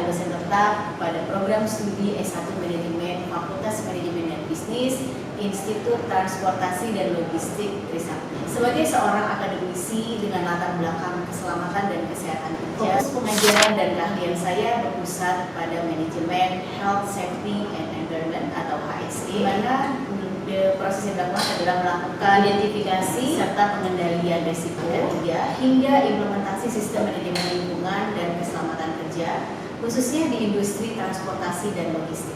dosen tetap pada program studi S1 Manajemen Fakultas Manajemen dan Bisnis Institut Transportasi dan Logistik Trisakti. Sebagai seorang akademisi dengan latar belakang keselamatan dan kesehatan kerja, pengajaran dan keahlian saya berpusat pada manajemen Health, Safety, and Environment atau HSE, di mana proses yang dilakukan adalah melakukan identifikasi serta pengendalian risiko kerja hingga implementasi sistem manajemen lingkungan dan keselamatan kerja, khususnya di industri transportasi dan logistik.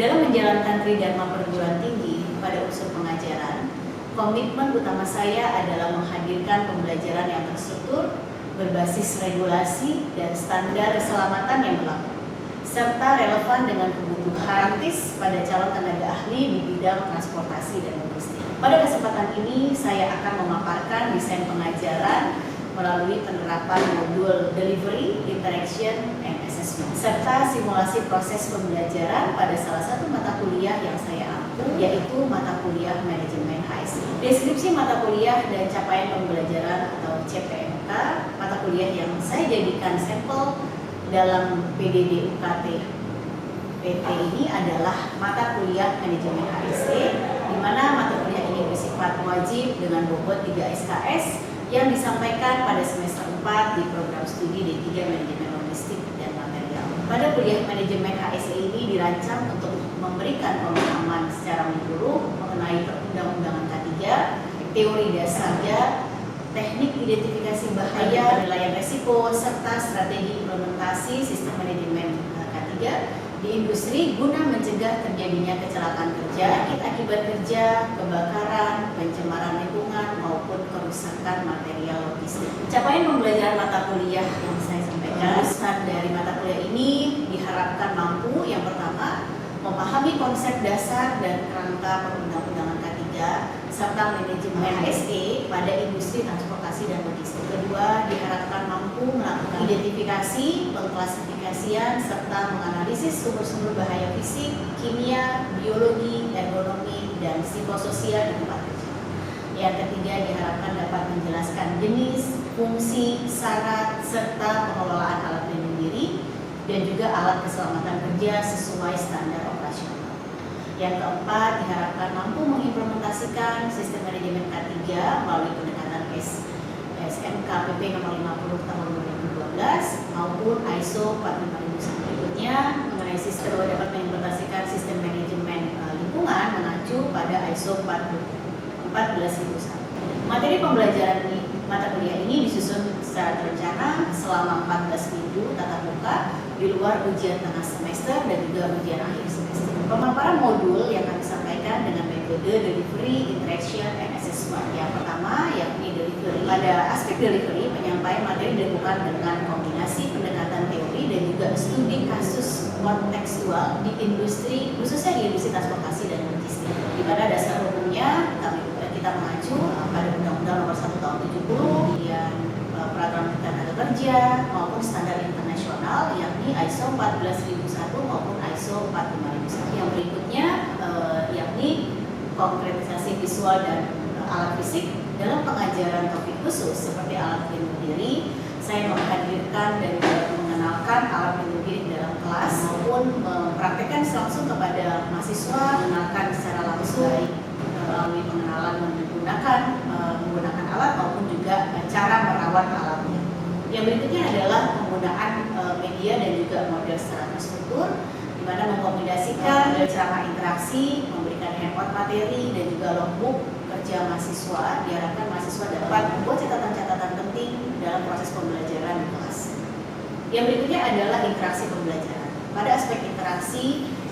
Dalam menjalankan Tridharma perguruan tinggi pada unsur pengajaran, komitmen utama saya adalah menghadirkan pembelajaran yang terstruktur, berbasis regulasi dan standar keselamatan yang berlaku, serta relevan dengan kebutuhan praktis pada calon tenaga ahli di bidang transportasi dan logistik. Pada kesempatan ini, saya akan memaparkan desain pengajaran melalui penerapan modul Delivery, Interaction, and Assessment, serta simulasi proses pembelajaran pada salah satu mata kuliah yang saya ampu, yaitu mata kuliah Manajemen HSE. Deskripsi mata kuliah dan capaian pembelajaran atau CPMK, mata kuliah yang saya jadikan sampel dalam PDD UKT PT ini adalah mata kuliah Manajemen HSE, di mana mata kuliah ini bersifat wajib dengan bobot 3 SKS yang disampaikan pada semester 4 di program studi D3 Manajemen Logistik dan Material. Pada kuliah Manajemen HSE ini dirancang untuk memberikan pemahaman secara menyeluruh mengenai perundang-undangan K3, teori dasarnya, teknik identifikasi bahaya, penilaian risiko, serta strategi implementasi sistem manajemen K3 di industri guna mencegah terjadinya kecelakaan kerja, akibat kerja, kebakaran, pencemaran lingkungan, maupun kerusakan material logistik. Capaian pembelajaran mata kuliah yang saya sampaikan, pesan dari mata kuliah ini diharapkan mampu, yang pertama, memahami konsep dasar dan kerangka perundang-undangan K3 serta manajemen HSE pada industri transportasi dan logistik. Kedua, diharapkan mampu melakukan identifikasi, pengklasifikasian, serta menganalisis sumber-sumber bahaya fisik, kimia, biologi, ergonomi, dan psikososial di tempat kerja. Yang ketiga, diharapkan dapat menjelaskan jenis, fungsi, syarat, serta pengelolaan alat pelindung diri, dan juga alat keselamatan kerja sesuai standar operasional. Yang keempat, diharapkan mampu mengimplementasikan sistem manajemen K3 melalui pendekatan SMKPP nomor 50 tahun 2012 maupun ISO 45001 berikutnya mengenai sistem dapat mengimplementasikan sistem manajemen lingkungan mengacu pada ISO 14001. Materi pembelajaran di mata kuliah ini disusun secara terencana selama 14 minggu tatap muka di luar ujian tengah semester dan juga ujian akhir semester. Pemaparan modul yang kami sampaikan dengan metode Delivery, Interaction, and Assessment. Yang pertama yakni Delivery. Pada aspek Delivery, penyampaian materi dilakukan dengan kombinasi pendekatan teori dan juga studi kasus kontekstual di industri, khususnya di industri transportasi dan logistik. Di mana dasar hukumnya kita mengacu pada Undang-Undang Nomor 1 Tahun 70, kemudian Peraturan Tenaga Kerja maupun standar internasional yakni ISO 14001 maupun ISO 45001. Yang berikutnya yakni konkretisasi visual dan alat fisik dalam pengajaran topik khusus seperti alat pelindung diri. Saya menghadirkan dan mengenalkan alat pelindung diri dalam kelas maupun mempraktekkan langsung kepada mahasiswa, mengenalkan secara langsung melalui pengenalan menggunakan alat maupun juga cara merawat alatnya. Yang berikutnya adalah penggunaan media dan juga model secara terstruktur, di mana mengkombinasikan ceramah interaksi, memberikan handout materi dan juga logbook kerja mahasiswa. Diharapkan mahasiswa dapat membuat catatan-catatan penting dalam proses pembelajaran di kelas. Yang berikutnya adalah interaksi pembelajaran. Pada aspek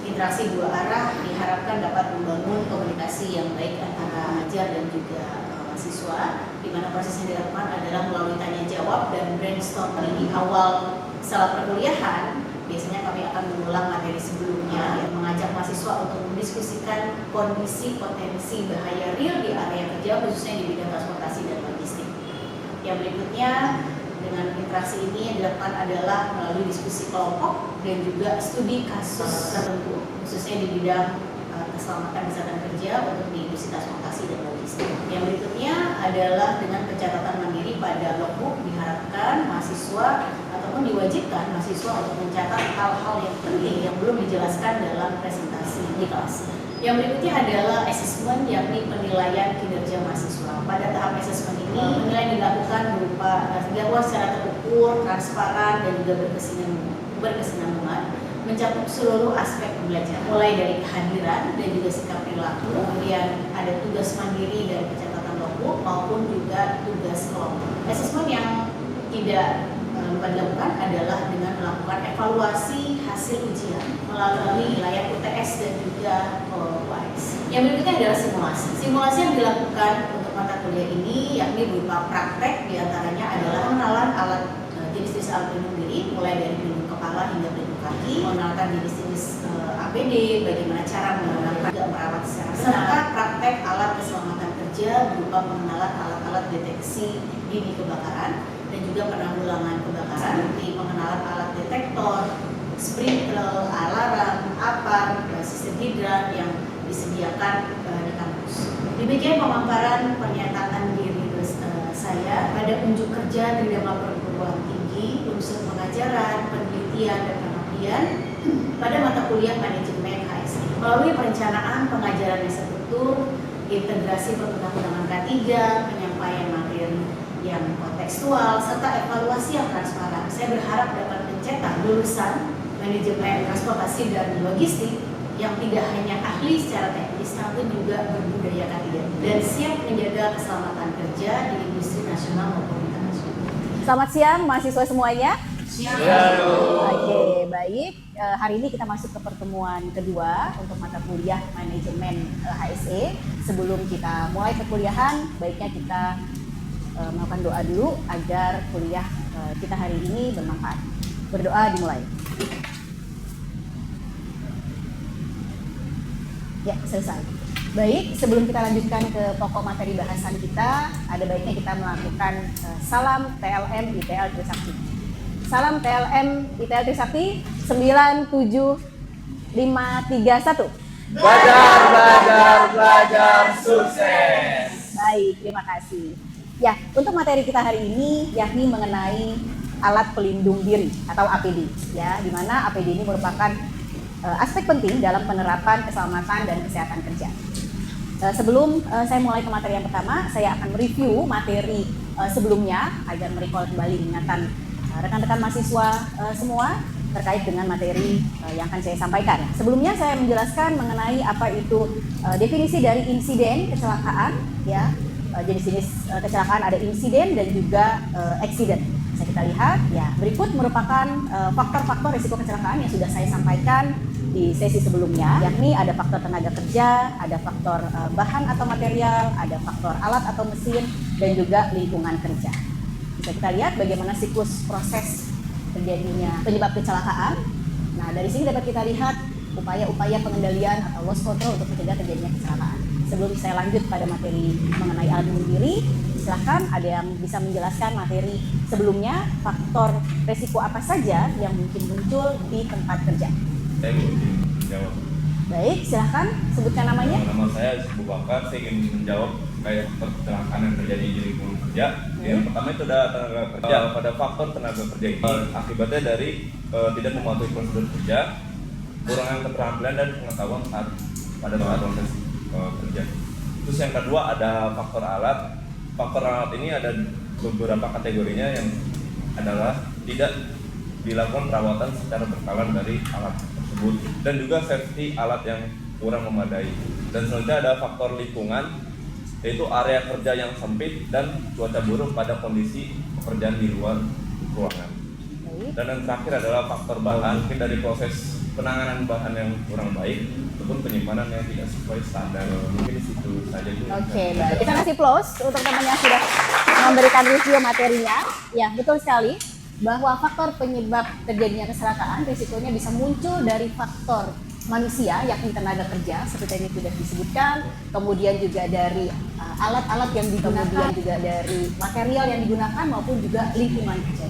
interaksi dua arah diharapkan dapat membangun komunikasi yang baik antara ajar dan juga mahasiswa, di mana proses yang dilakukan adalah melalui tanya jawab dan brainstorming. Di awal setelah perkuliahan, biasanya kami akan mengulang materi sebelumnya yang mengajak mahasiswa untuk mendiskusikan kondisi potensi bahaya real di area kerja, khususnya di bidang transportasi dan logistik. Yang berikutnya, dengan interaksi ini yang dilakukan adalah melalui diskusi kelompok dan juga studi kasus tertentu, khususnya di bidang keselamatan kesehatan kerja untuk di industri transportasi dan logistik. Yang berikutnya adalah dengan pencatatan mandiri pada logbook diharapkan mahasiswa ataupun diwajibkan mahasiswa untuk mencatat hal-hal yang penting yang belum dijelaskan dalam presentasi di kelas. Yang berikutnya adalah assessment, yakni penilaian kinerja mahasiswa. Pada tahap assessment ini, penilaian dilakukan berupa secara terukur, transparan, dan juga berkesinambungan, mencakup seluruh aspek pembelajaran, mulai dari kehadiran dan juga sikap perilaku, kemudian ada tugas mandiri dari pencatatan logbook maupun juga tugas kelompok. Assessment yang tidak lupa dilakukan adalah dengan melakukan evaluasi hasil ujian melalui layar UTS dan juga UAS. Yang berikutnya adalah simulasi. Simulasi yang dilakukan untuk mata kuliah ini yakni berupa praktek, diantaranya adalah pengenalan alat jenis-jenis alat pelindung diri, mulai dari pelindung kepala hingga pelindung kaki, mengenalkan jenis-jenis APD, bagaimana cara menggunakan dan merawat secara serta praktek alat keselamatan kerja berupa pengenalan alat-alat deteksi dini kebakaran dan juga penanggulangan kebakaran, seperti pengenalan alat detektor, sprinkler, alarm, apar, sistem hidran yang disediakan di kampus. Demikian pemaparan pernyataan diri saya pada unjuk kerja tridharma perguruan tinggi, unsur pengajaran, penelitian, dan pengabdian pada mata kuliah manajemen HSE. Melalui perencanaan pengajaran yang terstruktur, integrasi perundang-undangan K3, penyampaian materi yang kontekstual, serta evaluasi yang transparan, saya berharap dapat mencetak lulusan manajemen transportasi dan logistik yang tidak hanya ahli secara teknis, namun juga berbudaya K3 dan siap menjaga keselamatan kerja di industri nasional maupun internasional. Selamat siang mahasiswa semuanya. Siang. Oke, baik. Hari ini kita masuk ke pertemuan kedua untuk mata kuliah manajemen HSE. Sebelum kita mulai perkuliahan, baiknya kita melakukan doa dulu agar kuliah kita hari ini bermanfaat. Berdoa dimulai. Ya, selesai. Baik, sebelum kita lanjutkan ke pokok materi bahasan kita, ada baiknya kita melakukan salam TLM ITL Trisakti. Salam TLM ITL Trisakti 97531. Belajar sukses. Baik, terima kasih. Ya, untuk materi kita hari ini yakni mengenai alat pelindung diri atau APD, ya, di mana APD ini merupakan aspek penting dalam penerapan keselamatan dan kesehatan kerja. Sebelum saya mulai ke materi yang pertama, saya akan mereview materi sebelumnya agar merecall kembali ingatan rekan-rekan mahasiswa semua terkait dengan materi yang akan saya sampaikan. Sebelumnya saya menjelaskan mengenai apa itu definisi dari insiden kecelakaan, ya. Jenis-jenis kecelakaan ada insiden dan juga accident. Bisa kita lihat, ya, berikut merupakan faktor-faktor risiko kecelakaan yang sudah saya sampaikan di sesi sebelumnya, yakni ada faktor tenaga kerja, ada faktor bahan atau material, ada faktor alat atau mesin, dan juga lingkungan kerja. Bisa kita lihat bagaimana siklus proses terjadinya penyebab kecelakaan. Nah, dari sini dapat kita lihat upaya-upaya pengendalian atau loss control untuk mencegah terjadinya kecelakaan. Sebelum saya lanjut pada materi mengenai alat pelindung diri, silahkan ada yang bisa menjelaskan materi sebelumnya, faktor resiko apa saja yang mungkin muncul di tempat kerja. Saya ingin menjawab. Baik, silahkan sebutkan namanya. Nama saya Abu Bakar. Saya ingin menjawab kayak kecelakaan yang terjadi di lingkungan kerja. Yang pertama itu ada tenaga kerja. Pada faktor tenaga kerja ini akibatnya dari tidak mematuhi prosedur kerja, kurangnya keterampilan dan pengetahuan pada proses kerja. Terus yang kedua ada faktor alat. Faktor alat ini ada beberapa kategorinya yang adalah tidak dilakukan perawatan secara berkala dari alat tersebut dan juga safety alat yang kurang memadai. Dan selanjutnya ada faktor lingkungan, yaitu area kerja yang sempit dan cuaca buruk pada kondisi pekerjaan di luar ruangan. Dan yang terakhir adalah faktor bahan, mungkin dari proses penanganan bahan yang kurang baik ataupun penyimpanan yang tidak sesuai standar. Mungkin di situ saja dulu. Oke, baik. Kita kasih plus untuk teman yang sudah memberikan review materinya. Ya, betul sekali bahwa faktor penyebab terjadinya kecelakaan risikonya bisa muncul dari faktor manusia, yakni tenaga kerja seperti yang sudah disebutkan, kemudian juga dari alat-alat yang digunakan, kemudian juga dari material yang digunakan maupun juga lingkungan kerja.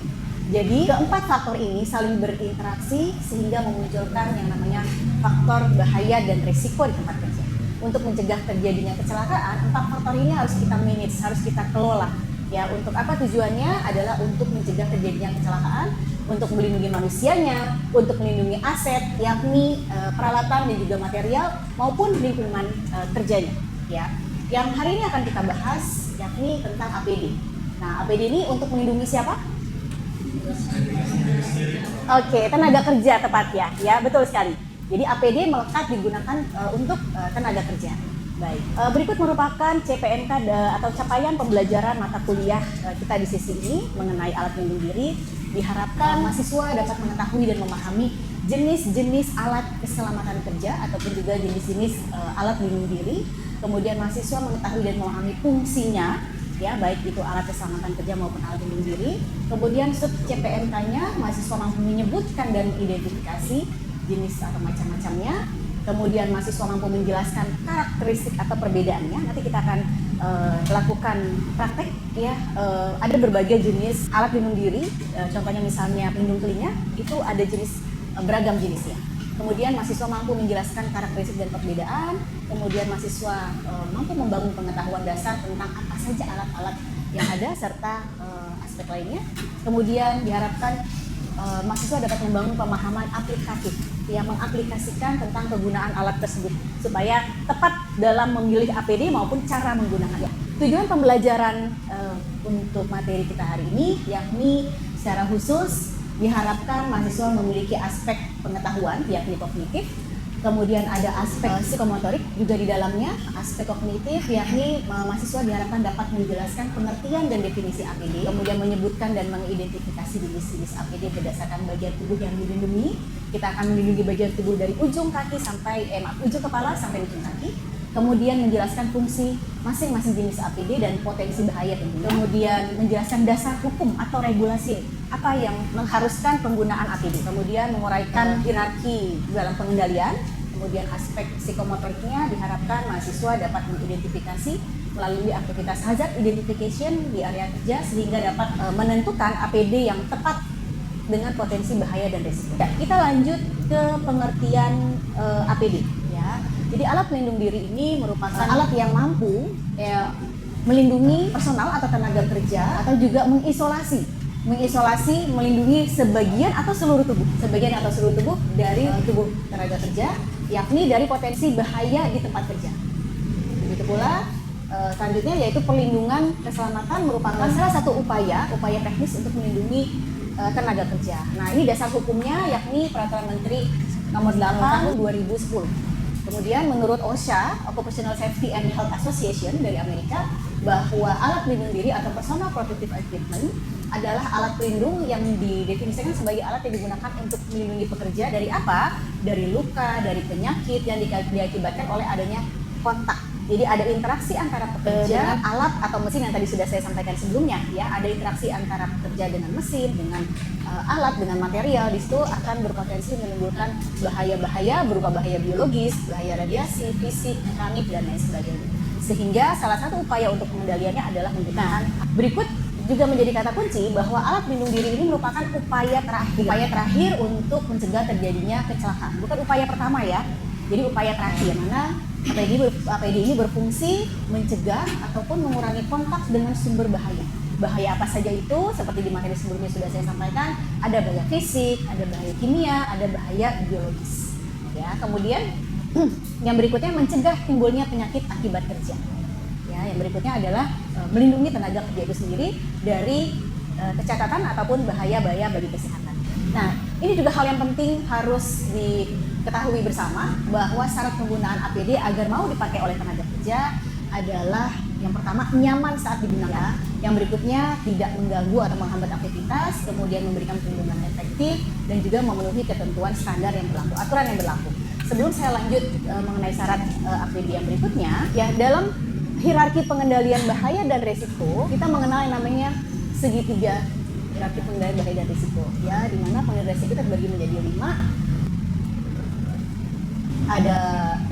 Jadi keempat faktor ini saling berinteraksi sehingga memunculkan yang namanya faktor bahaya dan risiko di tempat kerja. Untuk mencegah terjadinya kecelakaan, empat faktor ini harus kita manage, harus kita kelola Ya, untuk apa tujuannya? Adalah untuk mencegah terjadinya kecelakaan, untuk melindungi manusianya, untuk melindungi aset, yakni peralatan dan juga material maupun lingkungan kerjanya. Ya, yang hari ini akan kita bahas yakni tentang APD. Nah, APD ini untuk melindungi siapa? Oke, tenaga kerja tepatnya, ya betul sekali. Jadi APD melekat digunakan untuk tenaga kerja. Baik, berikut merupakan CPNK atau capaian pembelajaran mata kuliah kita di sesi ini mengenai alat pelindung diri. Diharapkan mahasiswa dapat mengetahui dan memahami jenis-jenis alat keselamatan kerja ataupun juga jenis-jenis alat pelindung diri. Kemudian mahasiswa mengetahui dan memahami fungsinya, ya baik itu alat keselamatan kerja maupun alat pelindung diri. Kemudian sub CPNK-nya mahasiswa mampu menyebutkan dan mengidentifikasi jenis atau macam-macamnya. Kemudian mahasiswa mampu menjelaskan karakteristik atau perbedaannya. Nanti kita akan lakukan praktek, ya. Ada berbagai jenis alat pelindung diri. Contohnya misalnya pelindung telinga itu ada jenis beragam jenisnya. Kemudian mahasiswa mampu menjelaskan karakteristik dan perbedaan. Kemudian mahasiswa mampu membangun pengetahuan dasar tentang apa saja alat-alat yang ada serta aspek lainnya. Kemudian diharapkan mahasiswa dapat membangun pemahaman aplikatif yang mengaplikasikan tentang kegunaan alat tersebut supaya tepat dalam memilih APD maupun cara menggunakannya. Tujuan pembelajaran untuk materi kita hari ini yakni secara khusus diharapkan mahasiswa memiliki aspek pengetahuan yakni kognitif. Kemudian ada aspek psikomotorik juga di dalamnya. Aspek kognitif yakni mahasiswa diharapkan dapat menjelaskan pengertian dan definisi APD, kemudian menyebutkan dan mengidentifikasi jenis-jenis APD berdasarkan bagian tubuh yang dilindungi. Kita akan melindungi bagian tubuh dari ujung kaki sampai ujung kepala sampai ujung kaki. Kemudian menjelaskan fungsi masing-masing jenis APD dan potensi bahaya tentunya. Kemudian menjelaskan dasar hukum atau regulasi apa yang mengharuskan penggunaan APD. Kemudian menguraikan hierarki dalam pengendalian. Kemudian aspek psikomotoriknya diharapkan mahasiswa dapat mengidentifikasi melalui aktivitas hazard identification di area kerja sehingga dapat menentukan APD yang tepat dengan potensi bahaya dan risiko. Ya, kita lanjut ke pengertian APD. Ya. Jadi alat pelindung diri ini merupakan alat yang mampu melindungi personal atau tenaga kerja atau juga mengisolasi, melindungi sebagian atau seluruh tubuh dari tubuh tenaga kerja, yakni dari potensi bahaya di tempat kerja. Begitu pula selanjutnya yaitu perlindungan keselamatan merupakan salah satu upaya teknis untuk melindungi tenaga kerja. Nah, ini dasar hukumnya yakni Peraturan Menteri Nomor 8 Tahun 2010. Kemudian menurut OSHA, Occupational Safety and Health Association dari Amerika, bahwa alat pelindung diri atau personal protective equipment adalah alat pelindung yang didefinisikan sebagai alat yang digunakan untuk melindungi pekerja dari apa? Dari luka, dari penyakit yang diakibatkan oleh adanya kontak. Jadi ada interaksi antara pekerja dengan alat atau mesin yang tadi sudah saya sampaikan sebelumnya, ya. Ada interaksi antara pekerja dengan mesin, dengan alat, dengan material. Di situ akan berpotensi menimbulkan bahaya-bahaya berupa bahaya biologis, bahaya radiasi, fisik, mekanik, dan lain sebagainya. Sehingga salah satu upaya untuk pengendaliannya adalah menggunakan. Berikut juga menjadi kata kunci bahwa alat pelindung diri ini merupakan upaya terakhir untuk mencegah terjadinya kecelakaan. Bukan upaya pertama, ya. Jadi upaya terakhir mana APD ini berfungsi mencegah ataupun mengurangi kontak dengan sumber bahaya. Bahaya apa saja itu? Seperti di materi sebelumnya sudah saya sampaikan, ada bahaya fisik, ada bahaya kimia, ada bahaya biologis. Ya, kemudian yang berikutnya mencegah timbulnya penyakit akibat kerja. Ya, yang berikutnya adalah melindungi tenaga kerja itu sendiri dari kecacatan ataupun bahaya-bahaya bagi kesehatan. Nah, ini juga hal yang penting harus diketahui bersama bahwa syarat penggunaan APD agar mau dipakai oleh tenaga kerja adalah yang pertama nyaman saat digunakan, yang berikutnya tidak mengganggu atau menghambat aktivitas, kemudian memberikan perlindungan efektif dan juga memenuhi ketentuan standar yang berlaku, aturan yang berlaku. Sebelum saya lanjut mengenai syarat APD yang berikutnya, ya dalam hierarki pengendalian bahaya dan risiko kita mengenal yang namanya segitiga hierarki pengendalian bahaya dan risiko, ya, di mana pengendalian risiko terbagi menjadi 5. Ada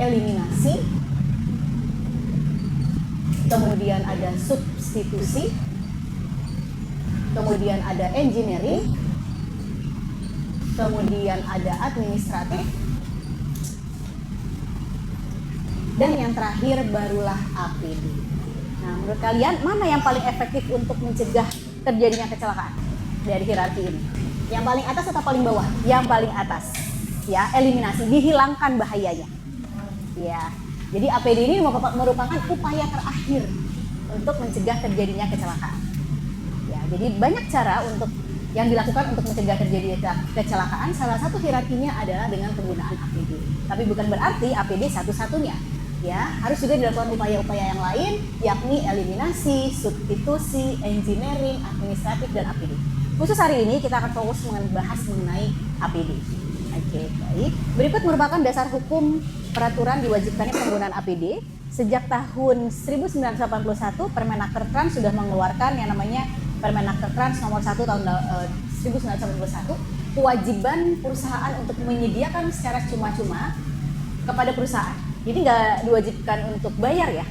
eliminasi, kemudian ada substitusi, kemudian ada engineering, kemudian ada administratif, dan yang terakhir barulah APD. Nah, menurut kalian mana yang paling efektif untuk mencegah terjadinya kecelakaan dari hierarki ini? Yang paling atas atau paling bawah? Yang paling atas. Ya, eliminasi, dihilangkan bahayanya. Ya. Jadi APD ini merupakan upaya terakhir untuk mencegah terjadinya kecelakaan. Ya, jadi banyak cara untuk yang dilakukan untuk mencegah terjadinya kecelakaan. Salah satu hierarkinya adalah dengan penggunaan APD. Tapi bukan berarti APD satu-satunya. Ya, harus juga dilakukan upaya-upaya yang lain, yakni eliminasi, substitusi, engineering, administratif, dan APD. Khusus hari ini kita akan fokus membahas mengenai APD. Oke, baik. Berikut merupakan dasar hukum peraturan diwajibkannya penggunaan APD. Sejak tahun 1981, Permenaker Trans sudah mengeluarkan yang namanya Permenaker Trans nomor 1 tahun 1991, kewajiban perusahaan untuk menyediakan secara cuma-cuma kepada perusahaan. Jadi nggak diwajibkan untuk bayar ya,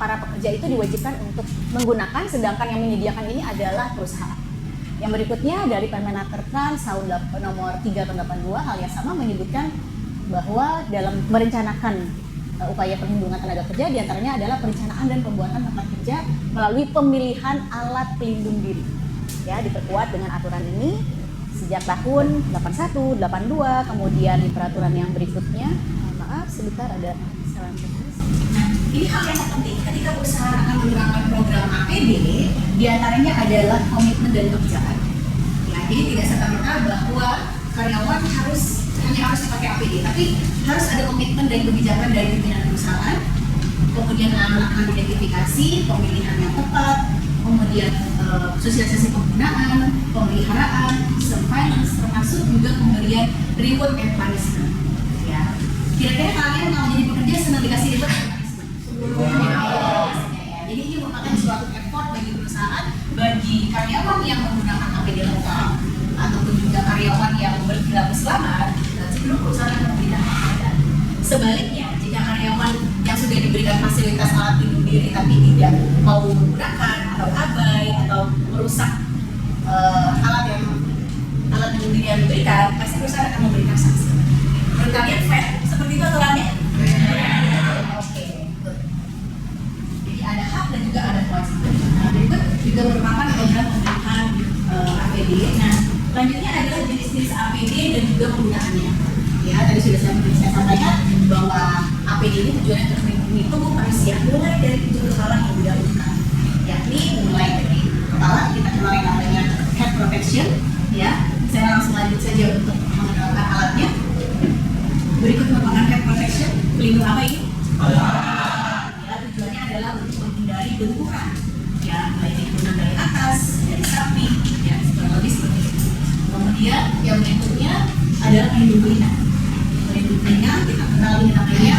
para pekerja itu diwajibkan untuk menggunakan, sedangkan yang menyediakan ini adalah perusahaan. Yang berikutnya dari Permenaker Trans tahun nomor 3 tahun 82, hal yang sama menyebutkan bahwa dalam merencanakan upaya perlindungan tenaga kerja diantaranya adalah perencanaan dan pembuatan tempat kerja melalui pemilihan alat pelindung diri. Ya, diperkuat dengan aturan ini sejak tahun 81, 82, kemudian di peraturan yang berikutnya, maaf sebentar ada salah teknis. Nah, ini hal yang penting ketika perusahaan akan menerapkan program APD, diantaranya adalah komitmen dan kebijakan. Ya, jadi tidak serta-merta bahwa karyawan hanya harus dipakai APD, tapi harus ada komitmen dan kebijakan dari pimpinan perusahaan, kemudian melakukan identifikasi, pemilihan yang tepat, kemudian sosialisasi penggunaan, pemeliharaan, surveillance, termasuk juga pemberian reward and punishment. Ya, kira-kira kalian kalau jadi pekerja senang dikasih reward and punishment? Jadi ini merupakan suatu effort bagi perusahaan, bagi karyawan yang menggunakan APD lengkap, ataupun juga karyawan yang berkendara selamat, cenderung perusahaan akan memberikan penghargaan. Sebaliknya, jika karyawan yang sudah diberikan fasilitas alat pelindung diri tapi tidak mau menggunakan atau abai atau merusak alat pelindung diri yang diberikan, pasti perusahaan akan memberikan sanksi. Menurut kalian fair? Seperti itu aturannya? Oke, betul. Jadi ada hak dan juga ada kewajiban. Nah, berikut juga merupakan program pemerintahan APD. Nah, selanjutnya adalah jenis-jenis APD dan juga penggunaannya. Ya, tadi sudah saya sampaikan bahwa APD ini tujuannya untuk melindungi tubuh manusia mulai dari ujung kepala hingga ujung, yakni mulai dari kepala kita kenal yang namanya head protection. Ya, saya langsung lanjut saja untuk mengenalkan alatnya. Berikut merupakan head protection, pelindung apa ini? Ya, tujuannya adalah untuk menghindari benturan. Ya, mulai dari atas, dari samping, ya, lebih seperti itu. Kemudian yang berikutnya adalah pelindung telinga. Pelindung telinga kita kenal ini namanya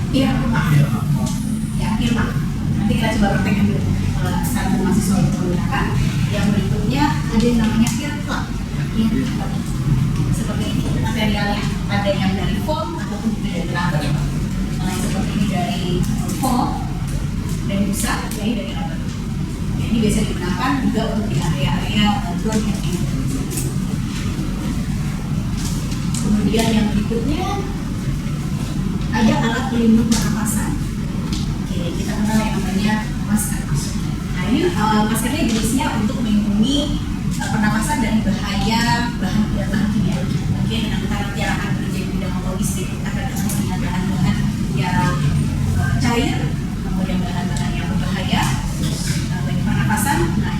earmuff. Ya, earmuff. Nanti kita coba praktekkan dulu secara mahasiswa yang menggunakan. Yang berikutnya ada yang namanya earplug. Seperti ini materialnya, ada yang dari foam ataupun juga dari rubber. Yang seperti ini dari foam dan busa, ini dari rubber. Ini biasa digunakan juga untuk di area-area drone yang ini. Kemudian yang berikutnya ada alat pelindung pernapasan. Oke, kita kenal yang namanya masker. Nah, ini maskernya jenisnya untuk melindungi pernapasan dari bahaya bahan kimia. Oke, dengan nanti akan bekerja di bidang logistik, akan dengan bahan-bahan yang cair, kemudian bahan-bahan yang berbahaya bagi pernapasan. Nah,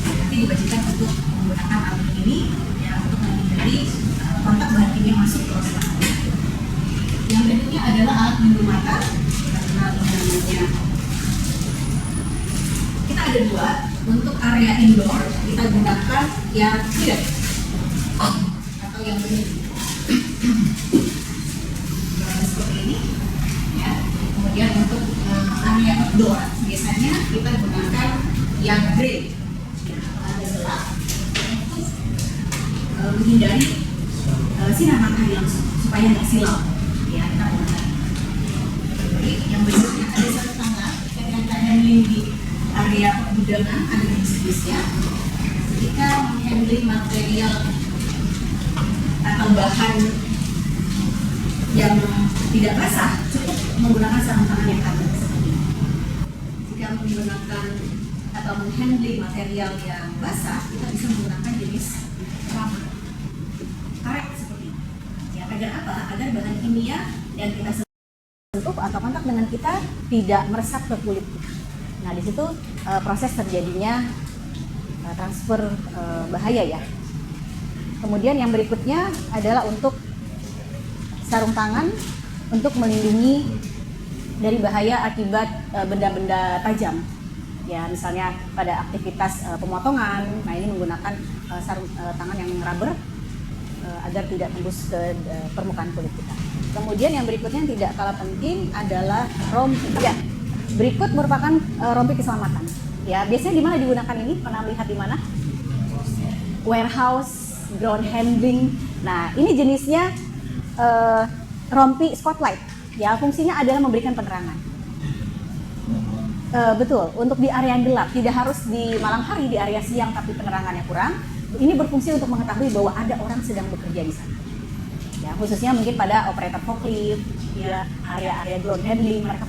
nanti diwajibkan untuk menggunakan alat ini ya, untuk menghindari kontak bahan kimia masuk ke otak. Yang berikutnya adalah alat pelindung mata. Kita kenal ini namanya. Kita ada dua. Untuk area indoor kita gunakan yang tidak atau yang benih. Seperti ini. Ya. Kemudian untuk area outdoor biasanya kita gunakan yang grey. Ada gelap untuk menghindari sinar matahari langsung supaya nggak silau. Ya, kita gunakan. Yang berikutnya ada satu tangan ketika ada di area pergudangan, ada jenis-jenisnya. Jika menghandling material atau bahan yang tidak basah, cukup menggunakan sarung tangan yang ada seperti ini. menggunakan atau menghandling material yang basah, kita bisa menggunakan jenis rubber, karet seperti ini. Ya, agar apa? Agar bahan kimia yang kita sentuh atau kontak dengan kita tidak meresap ke kulit kita. Nah, di situ proses terjadinya transfer bahaya ya. Kemudian yang berikutnya adalah untuk sarung tangan untuk melindungi dari bahaya akibat benda-benda tajam. Ya, misalnya pada aktivitas pemotongan, nah ini menggunakan sarung tangan yang rubber agar tidak tembus ke permukaan kulit kita. Kemudian yang berikutnya yang tidak kalah penting adalah rompi. Ya, berikut merupakan rompi keselamatan. Ya, biasanya di mana digunakan ini? Pernah lihat di mana? Warehouse, ground handling. Nah, ini jenisnya rompi spotlight. Ya, fungsinya adalah memberikan penerangan. Betul, untuk di area yang gelap, tidak harus di malam hari, di area siang tapi penerangannya kurang. Ini berfungsi untuk mengetahui bahwa ada orang sedang bekerja di sana. Ya, khususnya mungkin pada operator forklift, ya, area-area ground handling mereka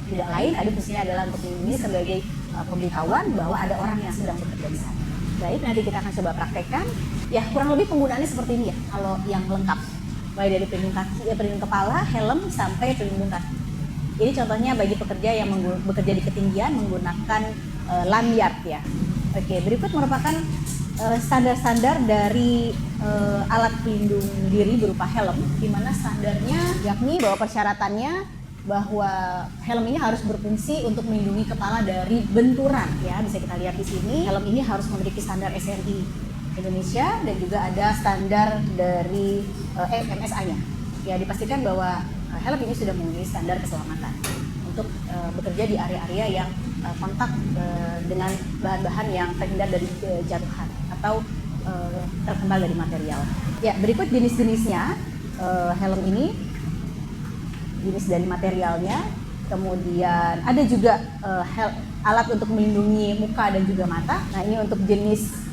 tidak lain. Ada fungsinya adalah untuk ini sebagai pemberitahuan bahwa ada orang yang sedang bekerja di sana. Baik, nanti kita akan coba praktekkan. Ya, kurang lebih penggunaannya seperti ini ya, kalau yang lengkap. Mulai dari pelindung kaki, pelindung kepala, helm sampai pelindung kaki. Ini contohnya bagi pekerja yang bekerja di ketinggian menggunakan lanyard ya. Oke, berikut merupakan standar-standar dari alat pelindung diri berupa helm, di mana standarnya yakni bahwa persyaratannya bahwa helm ini harus berfungsi untuk melindungi kepala dari benturan ya. Bisa kita lihat di sini, helm ini harus memiliki standar SNI Indonesia dan juga ada standar dari MSA-nya. Ya, dipastikan bahwa helm ini sudah memenuhi standar keselamatan untuk bekerja di area-area yang kontak dengan bahan-bahan yang terhindar dari jatuhan atau terkendal dari material. Ya, berikut jenis-jenisnya helm ini, jenis dari materialnya. Kemudian ada juga alat untuk melindungi muka dan juga mata. Nah, ini untuk jenis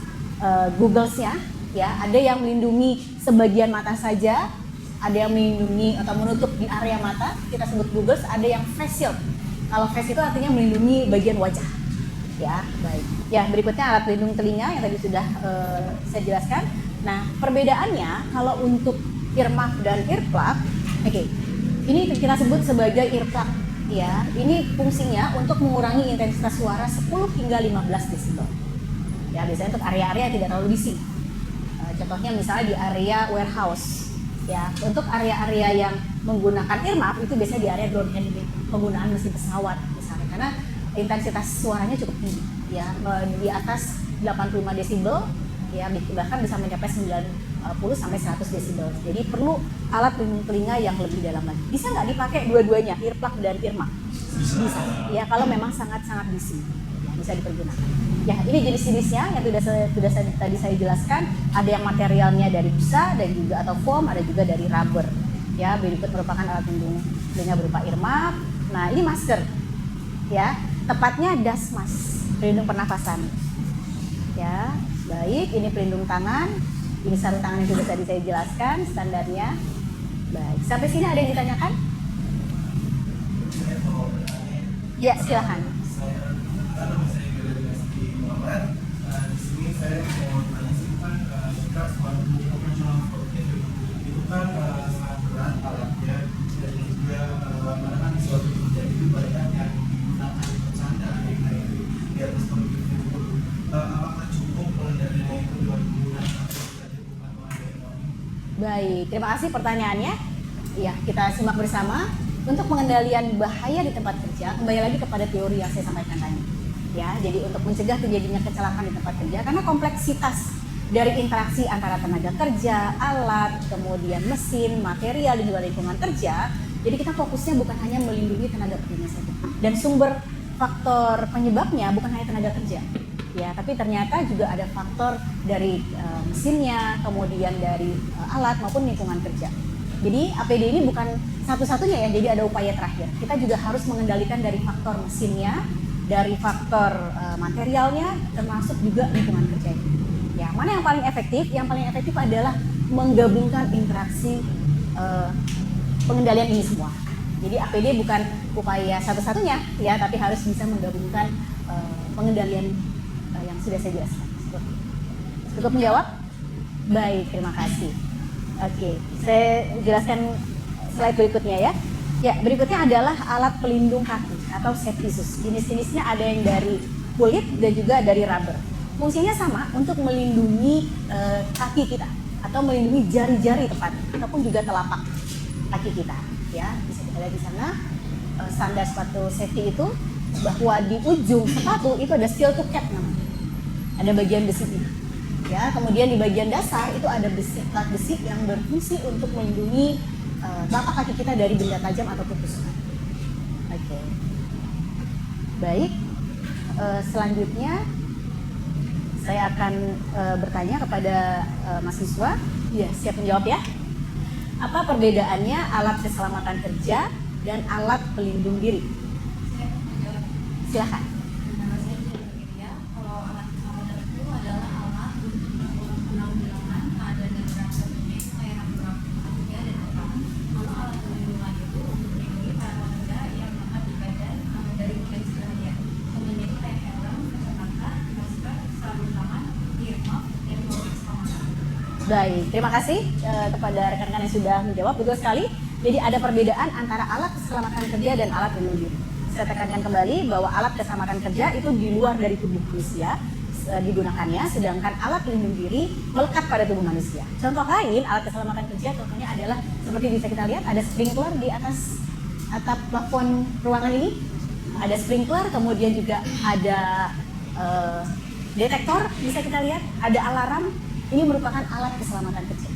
goggles-nya ya, ada yang melindungi sebagian mata saja, ada yang melindungi atau menutup di area mata, kita sebut goggles. Ada yang face shield. Kalau face itu artinya melindungi bagian wajah. Ya, baik. Ya, berikutnya alat pelindung telinga yang tadi sudah saya jelaskan. Nah, perbedaannya kalau untuk earmuff dan earplug, oke. Ini kita sebut sebagai earplug ya. Ini fungsinya untuk mengurangi intensitas suara 10 hingga 15 desibel. Ya, biasanya untuk area-area yang tidak terlalu bising. Contohnya misalnya di area warehouse. Ya, untuk area-area yang menggunakan earmuff itu biasanya di area ground handling, penggunaan mesin pesawat misalnya, karena intensitas suaranya cukup tinggi ya, di atas 85 desibel ya, bahkan bisa mencapai 90 sampai 100 desibel. Jadi perlu alat pelindung telinga yang lebih dalam lagi. Bisa nggak dipakai dua-duanya, earplug dan earmuff? Bisa. Ya, kalau memang sangat-sangat bising ya, bisa dipergunakan. Ya, ini jenis-jenisnya yang tadi saya jelaskan. Ada yang materialnya dari busa dan juga atau foam, ada juga dari rubber. Ya, berikut merupakan alat pelindung telinga berupa earmuff. Nah, ini masker. Ya, tepatnya dust mask, pelindung pernafasan. Ya, baik, ini pelindung tangan. Ini sarung tangan yang sudah tadi saya jelaskan standarnya. Baik, sampai sini ada yang ditanyakan? Ya, silakan. Di sini saya mau tanya sih, kan kita sebagai profesional forklift itu kan sangat berat alatnya, dan juga kadang-kadang suatu terjadi itu banyak yang menggunakan bercanda di atas forklift itu. Apakah cukup pengendaliannya itu dengan menggunakan Baik, terima kasih pertanyaannya. Ya, kita simak bersama. Untuk pengendalian bahaya di tempat kerja, kembali lagi kepada teori yang saya sampaikan tadi. Ya, jadi untuk mencegah terjadinya kecelakaan di tempat kerja, karena kompleksitas dari interaksi antara tenaga kerja, alat, kemudian mesin, material, dan juga lingkungan kerja, jadi kita fokusnya bukan hanya melindungi tenaga kerja saja. Dan sumber faktor penyebabnya bukan hanya tenaga kerja, ya, tapi ternyata juga ada faktor dari mesinnya, kemudian dari alat maupun lingkungan kerja. Jadi APD ini bukan satu-satunya ya, jadi ada upaya terakhir. Kita juga harus mengendalikan dari faktor mesinnya, dari faktor materialnya, termasuk juga lingkungan kerja. Ya, mana yang paling efektif? Yang paling efektif adalah menggabungkan interaksi pengendalian ini semua. Jadi APD bukan upaya satu-satunya ya, tapi harus bisa menggabungkan pengendalian yang sudah saya jelaskan. Cukup menjawab? Baik, terima kasih. Oke, saya jelaskan slide berikutnya ya. Ya, berikutnya adalah alat pelindung kaki atau safety shoes. Jenis-jenisnya ada yang dari kulit dan juga dari rubber. Fungsinya sama untuk melindungi kaki kita atau melindungi jari-jari tepat ataupun juga telapak kaki kita. Ya, bisa kita lihat di sana standar sepatu safety itu bahwa di ujung sepatu itu ada steel toe cap namanya. Ada bagian besinya. Ya, kemudian di bagian dasar itu ada plat besi yang berfungsi untuk melindungi telapak kaki kita dari benda tajam ataupun tusukan. Oke. Baik. Selanjutnya saya akan bertanya kepada mahasiswa. Ya, siap menjawab ya. Apa perbedaannya alat keselamatan kerja dan alat pelindung diri? Silakan. Nama saya Julia. Kalau alat keselamatan itu adalah alat untuk penanggulangan keadaan darurat seperti kayak rambu-rambu kerja dan apa. Kalau alat pelindungan itu untuk melindungi para pekerja yang melekat di badan dari kondisi bahaya. Contohnya itu kayak helm, kacamata, masker, sarung tangan, earmuff, dan mobil keselamatan. Baik, terima kasih kepada rekan-rekan yang sudah menjawab. Betul sekali. Jadi ada perbedaan antara alat keselamatan kerja dan alat pelindung diri. Saya tekankan kembali bahwa alat keselamatan kerja itu di luar dari tubuh manusia digunakannya, sedangkan alat pelindung diri melekat pada tubuh manusia. Contoh lain alat keselamatan kerja contohnya adalah seperti bisa kita lihat ada sprinkler di atas atap plafon ruangan ini, ada sprinkler, kemudian juga ada detektor bisa kita lihat, ada alarm. Ini merupakan alat keselamatan kerja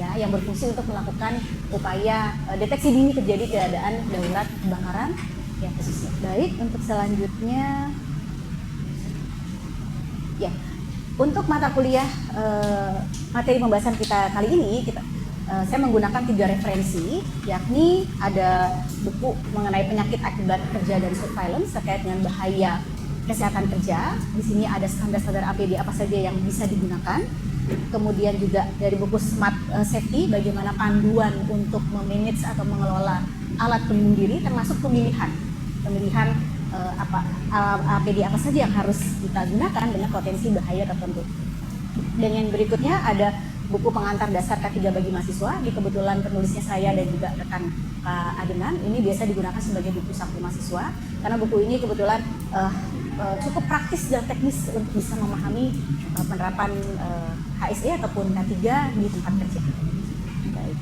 ya, yang berfungsi untuk melakukan upaya deteksi dini terjadi keadaan darurat kebakaran ya khususnya. Baik, untuk selanjutnya ya, untuk mata kuliah materi pembahasan kita kali ini saya menggunakan 3 referensi, yakni ada buku mengenai penyakit akibat kerja dan surveillance terkait dengan bahaya kesehatan kerja. Di sini ada standar-standar APD apa saja yang bisa digunakan. Kemudian juga dari buku Smart Safety, bagaimana panduan untuk memanage atau mengelola alat pelindung diri, termasuk pemilihan APD apa saja yang harus kita gunakan dengan potensi bahaya tertentu. Dan yang berikutnya ada buku pengantar dasar K3 bagi mahasiswa. Di kebetulan penulisnya saya dan juga rekan Pak Adenan. Ini biasa digunakan sebagai buku saku mahasiswa karena buku ini kebetulan cukup praktis dan teknis untuk bisa memahami penerapan HSE ataupun K3 di tempat kerja. Baik.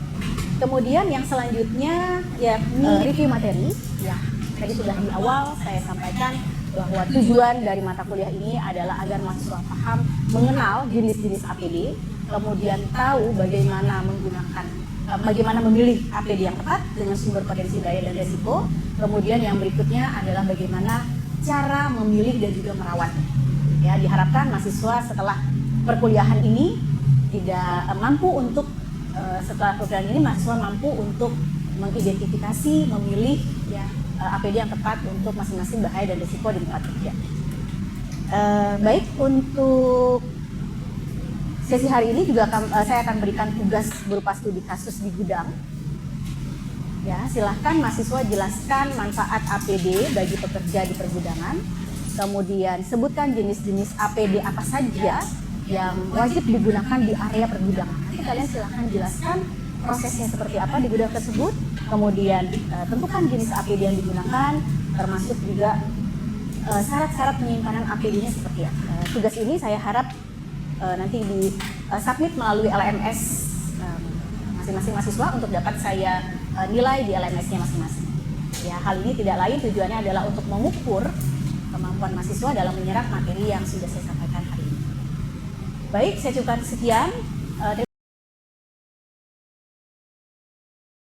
Kemudian yang selanjutnya yakni review materi. Ya, tadi sudah di awal saya sampaikan bahwa tujuan dari mata kuliah ini adalah agar mahasiswa paham mengenal jenis-jenis APD, kemudian tahu bagaimana bagaimana memilih APD yang tepat dengan sumber potensi bahaya dan resiko. Kemudian yang berikutnya adalah bagaimana cara memilih dan juga merawatnya. Ya, diharapkan mahasiswa setelah perkuliahan ini tidak mampu untuk setelah program ini mahasiswa mampu untuk mengidentifikasi, memilih ya APD yang tepat untuk masing-masing bahaya dan risiko di tempat kerja. Baik, untuk sesi hari ini juga saya akan berikan tugas berupa studi kasus di gudang. Ya, silahkan mahasiswa jelaskan manfaat APD bagi pekerja di pergudangan. Kemudian sebutkan jenis-jenis APD apa saja yang wajib digunakan di area pergudangan. Nanti kalian silahkan jelaskan prosesnya seperti apa di gudang tersebut. Kemudian tentukan jenis APD yang digunakan, termasuk juga syarat-syarat penyimpanan APD-nya seperti apa. Tugas ini saya harap nanti di submit melalui LMS masing-masing mahasiswa untuk dapat saya nilai di LMS-nya masing-masing. Ya, hal ini tidak lain tujuannya adalah untuk mengukur kemampuan mahasiswa dalam menyerap materi yang sudah saya sampaikan hari ini. Baik, saya cukupkan sekian. Terima